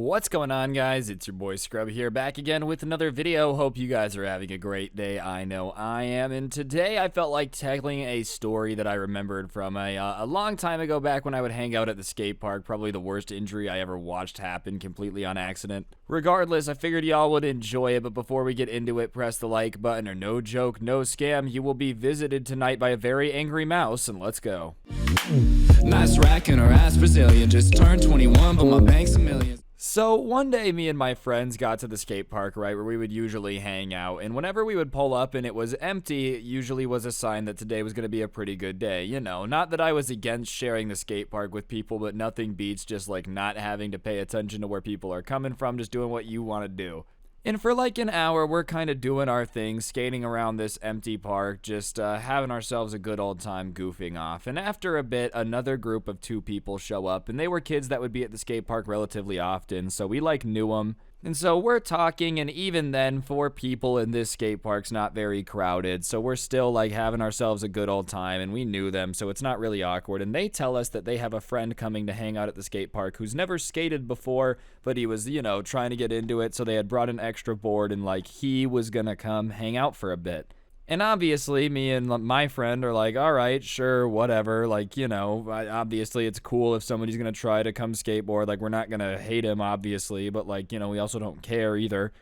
What's going on, guys? It's your boy Scrub here, back again with another video. Hope you guys are having a great day. I know I am, and today I felt like tackling a story that I remembered from a long time ago, back when I would hang out at the skate park. Probably the worst injury I ever watched happen completely on accident. Regardless, I figured y'all would enjoy it, but before we get into it, press the like button, or no joke, no scam, you will be visited tonight by a very angry mouse, and let's go. Nice racking her ass Brazilian, just turned 21, but my bank's a million. So one day me and my friends got to the skate park, right, where we would usually hang out, and whenever we would pull up and it was empty, it usually was a sign that today was going to be a pretty good day. You know, not that I was against sharing the skate park with people, but nothing beats just like not having to pay attention to where people are coming from, just doing what you want to do. And for like an hour, we're kind of doing our thing, skating around this empty park, just having ourselves a good old time goofing off. And after a bit, another group of two people show up, and they were kids that would be at the skate park relatively often, so we like knew them. And so we're talking, and even then, 4 people in this skate park's not very crowded, so we're still like having ourselves a good old time, and we knew them, so it's not really awkward. And they tell us that they have a friend coming to hang out at the skate park who's never skated before, but he was, you know, trying to get into it, so they had brought an extra board, and like he was gonna come hang out for a bit. And obviously, me and my friend are like, all right, sure, whatever. Like, you know, obviously it's cool if somebody's going to try to come skateboard. Like, we're not going to hate him, obviously. But, like, you know, we also don't care either.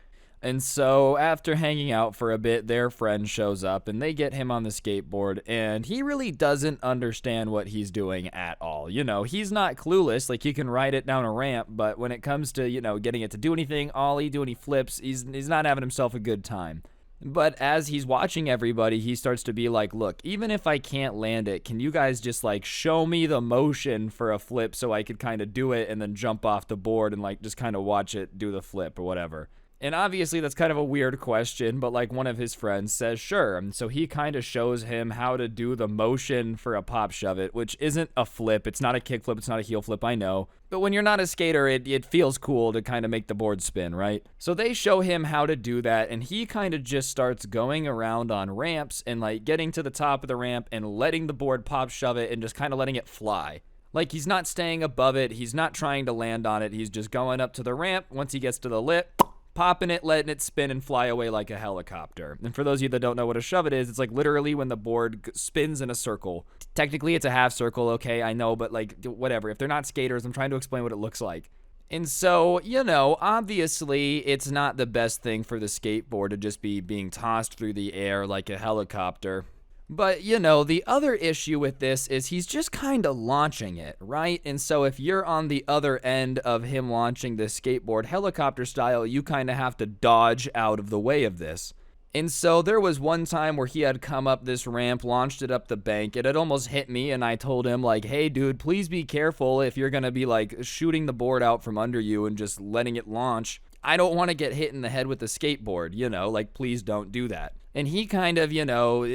And so after hanging out for a bit, their friend shows up and they get him on the skateboard. And he really doesn't understand what he's doing at all. You know, he's not clueless. Like, he can ride it down a ramp. But when it comes to, you know, getting it to do anything, ollie, do any flips, he's not having himself a good time. But as he's watching everybody, he starts to be like, look, even if I can't land it, can you guys just like show me the motion for a flip so I could kind of do it and then jump off the board and like just kind of watch it do the flip or whatever? And obviously that's kind of a weird question, but like one of his friends says sure. And so he kind of shows him how to do the motion for a pop shove it, which isn't a flip. It's not a kick flip. It's not a heel flip, I know. But when you're not a skater, it feels cool to kind of make the board spin, right? So they show him how to do that, and he kind of just starts going around on ramps and like getting to the top of the ramp and letting the board pop shove it and just kind of letting it fly. Like, he's not staying above it. He's not trying to land on it. He's just going up to the ramp. Once he gets to the lip, popping it, letting it spin and fly away like a helicopter. And for those of you that don't know what a shove it is, it's like literally when the board spins in a circle. Technically, it's a half circle, okay, I know, but like, whatever. If they're not skaters, I'm trying to explain what it looks like. And so, you know, obviously, it's not the best thing for the skateboard to just be being tossed through the air like a helicopter. But, you know, the other issue with this is he's just kind of launching it, right? And so if you're on the other end of him launching this skateboard helicopter style, you kind of have to dodge out of the way of this. And so there was one time where he had come up this ramp, launched it up the bank. It had almost hit me, and I told him, like, hey, dude, please be careful if you're going to be, like, shooting the board out from under you and just letting it launch. I don't want to get hit in the head with the skateboard, you know, like, please don't do that. And he kind of, you know,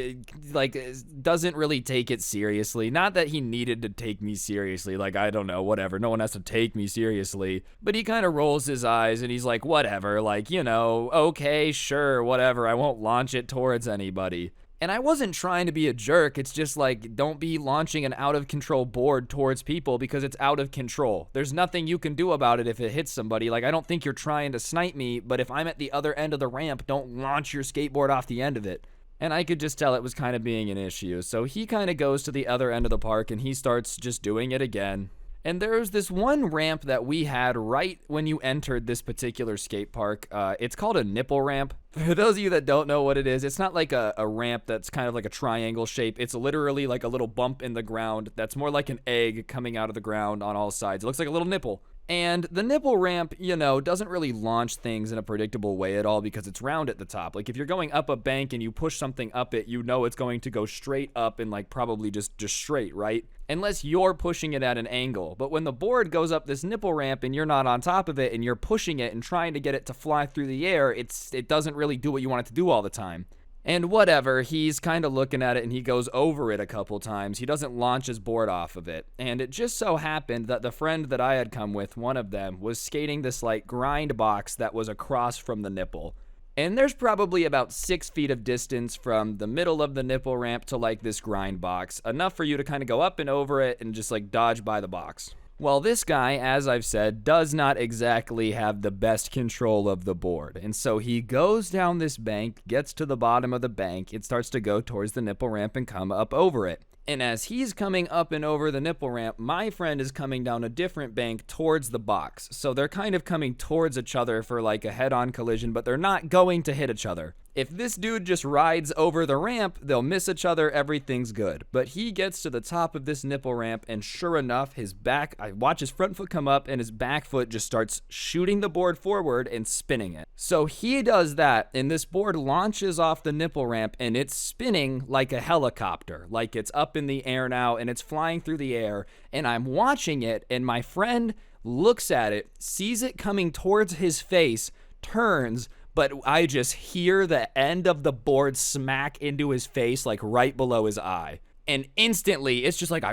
like, doesn't really take it seriously. Not that he needed to take me seriously. Like, I don't know, whatever. No one has to take me seriously. But he kind of rolls his eyes and he's like, whatever. Like, you know, okay, sure, whatever. I won't launch it towards anybody. And I wasn't trying to be a jerk. It's just like, don't be launching an out-of-control board towards people because it's out of control. There's nothing you can do about it if it hits somebody. Like, I don't think you're trying to snipe me, but if I'm at the other end of the ramp, don't launch your skateboard off the end of it. And I could just tell it was kind of being an issue. So he kind of goes to the other end of the park and he starts just doing it again. And there's this one ramp that we had right when you entered this particular skate park. It's called a nipple ramp. For those of you that don't know what it is, it's not like a ramp that's kind of like a triangle shape. It's literally like a little bump in the ground that's more like an egg coming out of the ground on all sides. It looks like a little nipple. And the nipple ramp, you know, doesn't really launch things in a predictable way at all because it's round at the top. Like, if you're going up a bank and you push something up it, you know it's going to go straight up and, like, probably just straight, right? Unless you're pushing it at an angle. But when the board goes up this nipple ramp and you're not on top of it and you're pushing it and trying to get it to fly through the air, it doesn't really do what you want it to do all the time. And whatever, he's kind of looking at it and he goes over it a couple times. He doesn't launch his board off of it. And it just so happened that the friend that I had come with, one of them, was skating this like grind box that was across from the nipple. And there's probably about 6 feet of distance from the middle of the nipple ramp to like this grind box. Enough for you to kind of go up and over it and just like dodge by the box. Well, this guy, as I've said, does not exactly have the best control of the board. And so he goes down this bank, gets to the bottom of the bank, it starts to go towards the nipple ramp and come up over it. And as he's coming up and over the nipple ramp, my friend is coming down a different bank towards the box. So they're kind of coming towards each other for like a head-on collision, but they're not going to hit each other. If this dude just rides over the ramp, they'll miss each other, everything's good. But he gets to the top of this nipple ramp, and sure enough, I watch his front foot come up, and his back foot just starts shooting the board forward and spinning it. So he does that, and this board launches off the nipple ramp, and it's spinning like a helicopter. Like it's up in the air now, and it's flying through the air, and I'm watching it, and my friend looks at it, sees it coming towards his face, turns, but I just hear the end of the board smack into his face, like right below his eye. And instantly, it's just like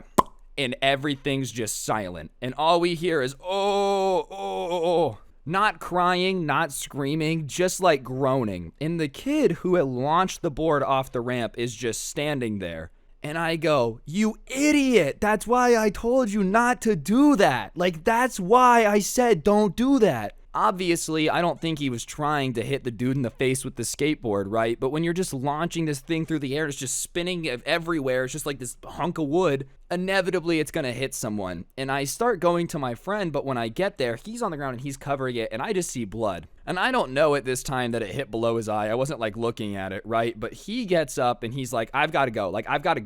and everything's just silent. And all we hear is, oh. Not crying, not screaming, just like groaning. And the kid who had launched the board off the ramp is just standing there. And I go, you idiot, that's why I told you not to do that. Like, that's why I said don't do that. Obviously, I don't think he was trying to hit the dude in the face with the skateboard, right? But when you're just launching this thing through the air, it's just spinning everywhere. It's just like this hunk of wood. Inevitably, it's going to hit someone. And I start going to my friend, but when I get there, he's on the ground and he's covering it, and I just see blood. And I don't know at this time that it hit below his eye. I wasn't like looking at it, right? But he gets up and he's like, I've got to go. Like, I've got to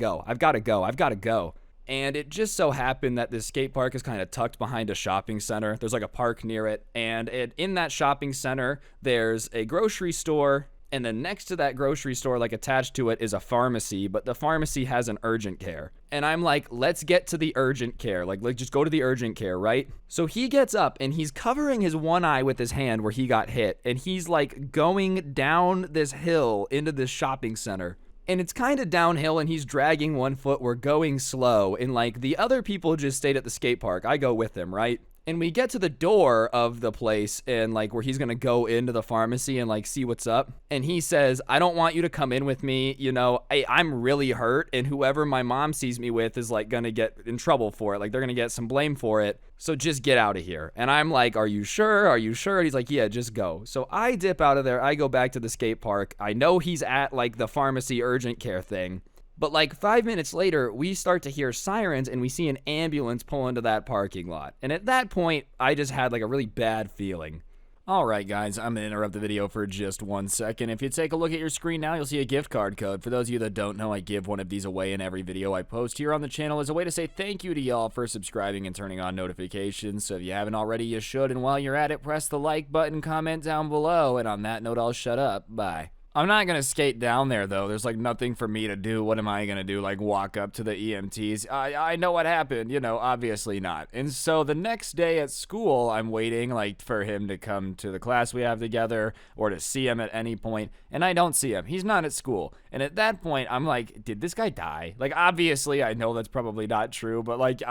go. And it just so happened that this skate park is kind of tucked behind a shopping center. There's like a park near it. And in that shopping center, there's a grocery store. And then next to that grocery store, like attached to it, is a pharmacy. But the pharmacy has an urgent care. And I'm like, let's get to the urgent care. Like just go to the urgent care, right? So he gets up and he's covering his one eye with his hand where he got hit. And he's like going down this hill into this shopping center. And it's kind of downhill, and he's dragging one foot. We're going slow, and like the other people just stayed at the skate park. I go with him, right? And we get to the door of the place, and like where he's gonna go into the pharmacy and like see what's up. And he says, I don't want you to come in with me. You know, I'm really hurt, and whoever my mom sees me with is like gonna get in trouble for it. Like they're gonna get some blame for it. So just get out of here. And I'm like, are you sure? Are you sure? And he's like, yeah, just go. So I dip out of there. I go back to the skate park. I know he's at like the pharmacy urgent care thing. But like 5 minutes later, we start to hear sirens and we see an ambulance pull into that parking lot. And at that point, I just had like a really bad feeling. Alright guys, I'm going to interrupt the video for just 1 second. If you take a look at your screen now, you'll see a gift card code. For those of you that don't know, I give one of these away in every video I post here on the channel as a way to say thank you to y'all for subscribing and turning on notifications. So if you haven't already, you should. And while you're at it, press the like button, comment down below. And on that note, I'll shut up. Bye. I'm not going to skate down there, though. There's, like, nothing for me to do. What am I going to do? Like, walk up to the EMTs? I know what happened. You know, obviously not. And so the next day at school, I'm waiting, like, for him to come to the class we have together or to see him at any point, and I don't see him. He's not at school. And at that point, I'm like, did this guy die? Like, obviously, I know that's probably not true, but, like,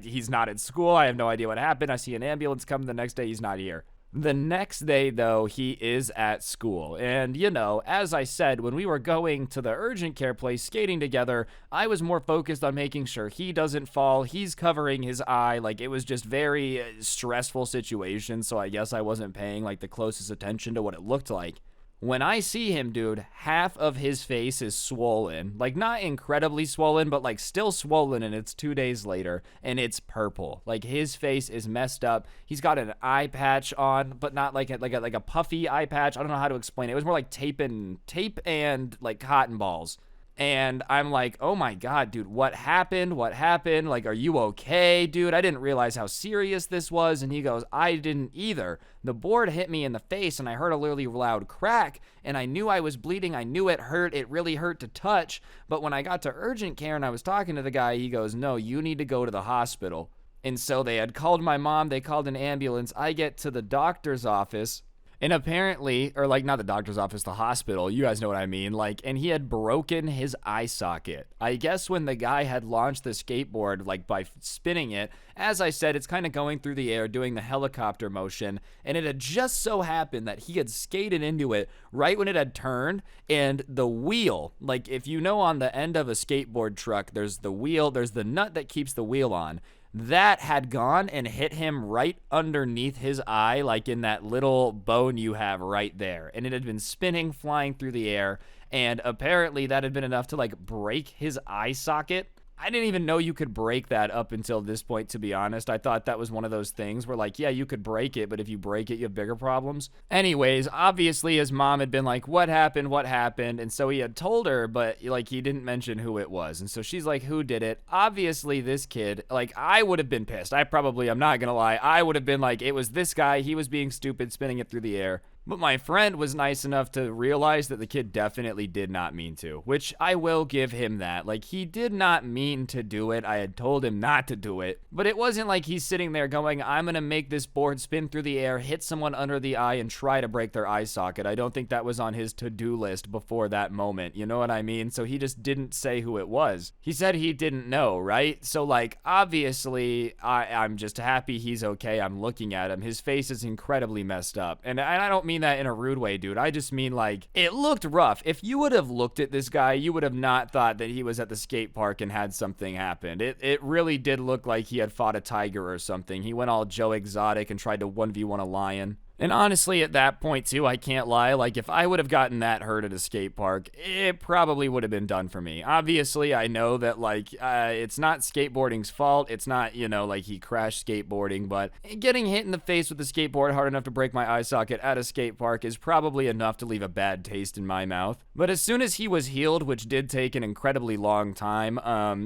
he's not at school. I have no idea what happened. I see an ambulance come the next day. He's not here. The next day, though, he is at school. And, you know, as I said, when we were going to the urgent care place skating together, I was more focused on making sure he doesn't fall. He's covering his eye. Like, it was just very stressful situation, so I guess I wasn't paying, like, the closest attention to what it looked like. When I see him, dude, half of his face is swollen. Like, not incredibly swollen, but, like, still swollen, and it's 2 days later, and it's purple. Like, his face is messed up. He's got an eye patch on, but not like a puffy eye patch. I don't know how to explain it. It was more like tape and, like, cotton balls. And I'm like, oh my God, dude, what happened? What happened? Like, are you okay, dude? I didn't realize how serious this was. And he goes, I didn't either. The board hit me in the face and I heard a really loud crack and I knew I was bleeding. I knew it hurt. It really hurt to touch. But when I got to urgent care and I was talking to the guy, he goes, no, you need to go to the hospital. And so they had called my mom. They called an ambulance. I get to the doctor's office. And apparently, or like not the doctor's office, the hospital, you guys know what I mean, like, and he had broken his eye socket. I guess when the guy had launched the skateboard, like by spinning it, as I said, it's kind of going through the air, doing the helicopter motion, and it had just so happened that he had skated into it right when it had turned, and the wheel, like if you know on the end of a skateboard truck, there's the wheel, there's the nut that keeps the wheel on. that had gone and hit him right underneath his eye, like in that little bone you have right there. And it had been spinning, flying through the air. And apparently that had been enough to like break his eye socket. I didn't even know you could break that up until this point, to be honest. I thought that was one of those things where, like, yeah, you could break it, but if you break it, you have bigger problems. Anyways, obviously his mom had been like, what happened? What happened? And so he had told her, but, like, he didn't mention who it was. And so she's like, who did it? Obviously this kid, like, I would have been pissed. I'm not gonna lie. I would have been like, it was this guy. He was being stupid, spinning it through the air. But my friend was nice enough to realize that the kid definitely did not mean to, which I will give him that. Like, he did not mean to do it. I had told him not to do it. But it wasn't like he's sitting there going, I'm going to make this board spin through the air, hit someone under the eye, and try to break their eye socket. I don't think that was on his to-do list before that moment. You know what I mean? So he just didn't say who it was. He said he didn't know, right? So, like, obviously, I'm just happy he's okay. I'm looking at him. His face is incredibly messed up. And I don't mean that in a rude way, dude. I just mean, like, it looked rough. If you would have looked at this guy, you would have not thought that he was at the skate park and had something happen. It really did look like he had fought a tiger or something. He went all Joe Exotic and tried to 1v1 a lion. And honestly, at that point, too, I can't lie. Like, if I would have gotten that hurt at a skate park, it probably would have been done for me. Obviously, I know that, like, it's not skateboarding's fault. It's not, you know, like he crashed skateboarding, but getting hit in the face with a skateboard hard enough to break my eye socket at a skate park is probably enough to leave a bad taste in my mouth. But as soon as he was healed, which did take an incredibly long time,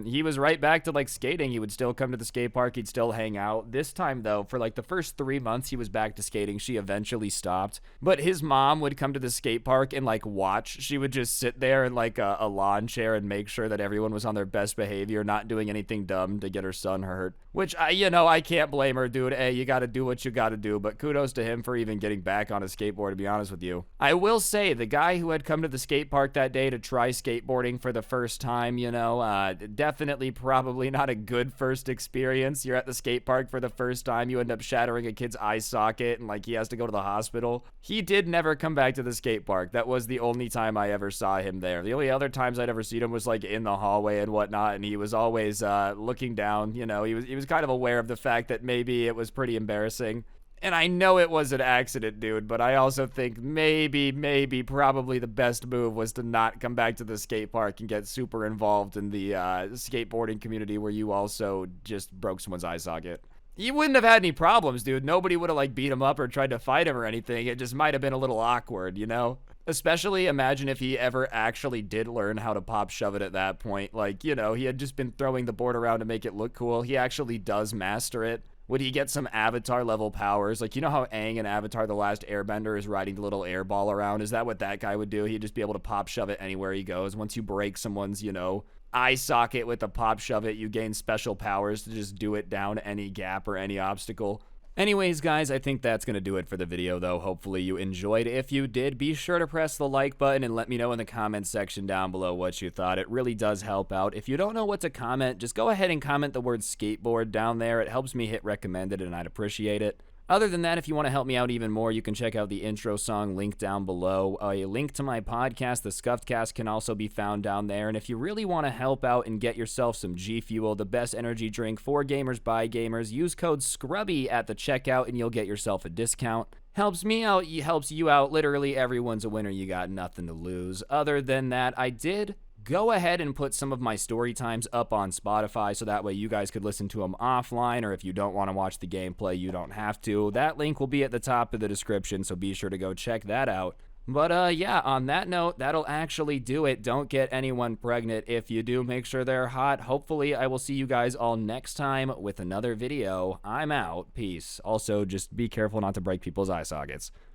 he was right back to, like, skating. He would still come to the skate park. He'd still hang out. This time, though, for, like, the first 3 months he was back to skating, she eventually stopped. But his mom would come to the skate park and, like, watch. She would just sit there in, like, a lawn chair and make sure that everyone was on their best behavior, not doing anything dumb to get her son hurt. Which, I can't blame her, dude. Hey, you gotta do what you gotta do, but kudos to him for even getting back on a skateboard, to be honest with you. I will say, the guy who had come to the skate park that day to try skateboarding for the first time, definitely probably not a good first experience. You're at the skate park for the first time, you end up shattering a kid's eye socket, and, like, he has to go to the hospital. He did never come back to the skate park. That was the only time I ever saw him there. The only other times I'd ever seen him was, like, in the hallway and whatnot, and he was always looking down. He was kind of aware of the fact that maybe it was pretty embarrassing. And I know it was an accident, dude, but I also think probably the best move was to not come back to the skate park and get super involved in the skateboarding community where you also just broke someone's eye socket. He wouldn't have had any problems, dude. Nobody would have, like, beat him up or tried to fight him or anything. It just might have been a little awkward, Especially imagine if he ever actually did learn how to pop shove it at that point. Like, he had just been throwing the board around to make it look cool. He actually does master it. Would he get some Avatar level powers? Like, you know how Aang in Avatar The Last Airbender is riding the little air ball around? Is that what that guy would do? He'd just be able to pop shove it anywhere he goes. Once you break someone's, eye socket with a pop shove it, you gain special powers to just do it down any gap or any obstacle. Anyways, guys, I think that's going to do it for the video, though. Hopefully you enjoyed. If you did, be sure to press the like button and let me know in the comments section down below what you thought. It really does help out. If you don't know what to comment, just go ahead and comment the word skateboard down there. It helps me hit recommended, and I'd appreciate it. Other than that, if you want to help me out even more, you can check out the intro song link down below. A link to my podcast, The Scuffed Cast, can also be found down there. And if you really want to help out and get yourself some G Fuel, the best energy drink for gamers by gamers, use code SCRUBBY at the checkout and you'll get yourself a discount. Helps me out, helps you out. Literally, everyone's a winner. You got nothing to lose. Other than that, I did go ahead and put some of my story times up on Spotify so that way you guys could listen to them offline, or if you don't want to watch the gameplay, you don't have to. That link will be at the top of the description, so be sure to go check that out. But yeah, on that note, that'll actually do it. Don't get anyone pregnant. If you do, make sure they're hot. Hopefully, I will see you guys all next time with another video. I'm out. Peace. Also, just be careful not to break people's eye sockets.